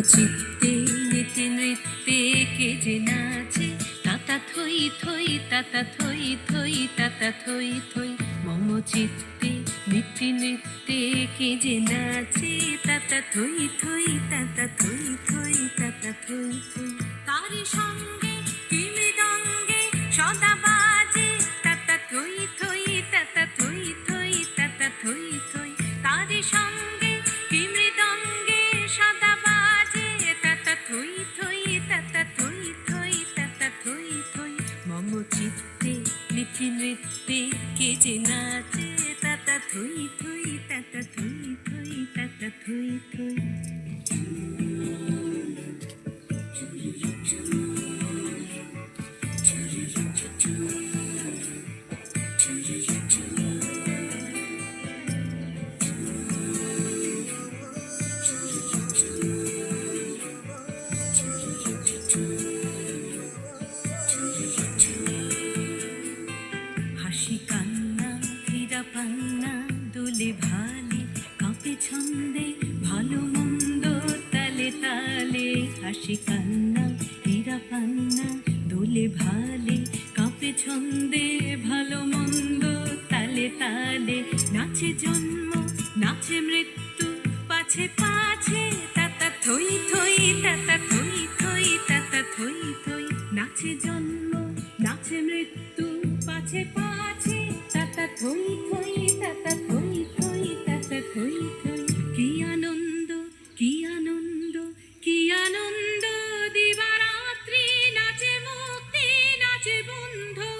চিত্তে নিতে নৃত্যে কে যে নাচে, তাতা থই থই তাতা থই থই তাতা থই থই। মম চিত্তে নিতে নৃত্যে কে যে নাচে, তাতা থই থই তাতা থই থই তাতা থই থই। তারি সঙ্গে কি মৃদঙ্গে সদা বাজে, তাতা থই থই তাতা থই থই তাতা থই থই। তারি সঙ্গে কি মৃদঙ্গে সদা বাজে, তাতা থই থই তাতা থই থই তাতা থই থই। মম চিত্তে নিতে নৃত্যে কে যে নাচে, তাতা থই থই তাতা থই থই তাতা থই থই। হাসি কান্না হীরা পান্না দোলে ভালে, কাঁপে ছন্দে ভালো মন্দ তালে তালে। হাসি কান্না হীরা পান্না দোলে ভালে, কাঁপে ছন্দে ভালো মন্দ তালে তালে। নাচে জন্ম নাচে মৃত্যু পাছে পাছে, তাতা থই থই তাতা থই থই তাতা থই থই। নাচে জন্ম নাচে মৃত্যু পাছে পাছে, তাতা থই থই তাতা থই থই তাতা থই থই। কি আনন্দ কি আনন্দ কি আনন্দ, দিবারাত্রি নাচে মুক্তি নাচে বন্ধু।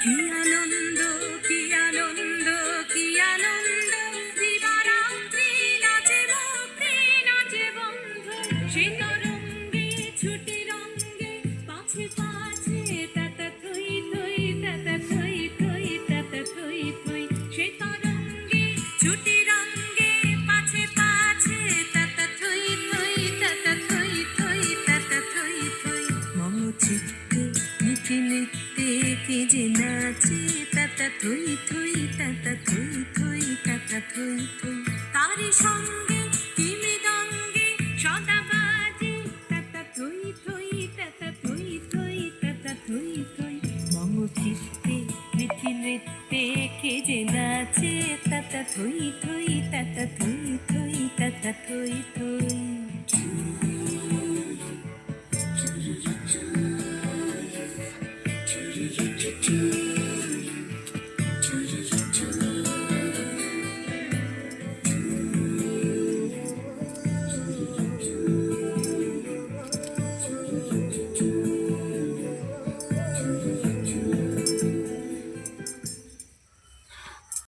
কি আনন্দ কি আনন্দ কি আনন্দ, দিবারাত্রি নাচে মুক্তি নাচে বন্ধু। সে তরঙ্গে ছুটে রঙ্গে পাছে পাছে, তাতা থই থই তাতা থই থই তাতা থই থই। সে তরঙ্গে ছুটে রঙ্গে পাছে পাছে, তাতা থই থই তাতা থই থই তাতা থই থই। মম চিত্তে নিতে নৃত্যে কে যে নাচে, তাতা থই থই তাতা থই থই তাতা থই থই। তারি সঙ্গে কি মৃদঙ্গে সদা বাজে, তাতা থই থই তাতা থই থই তাতা থই থই। মম চিত্তে নিতে নৃত্যে কে যে নাচে, তাতা থই থই তাতা থই থই তাতা থই থই।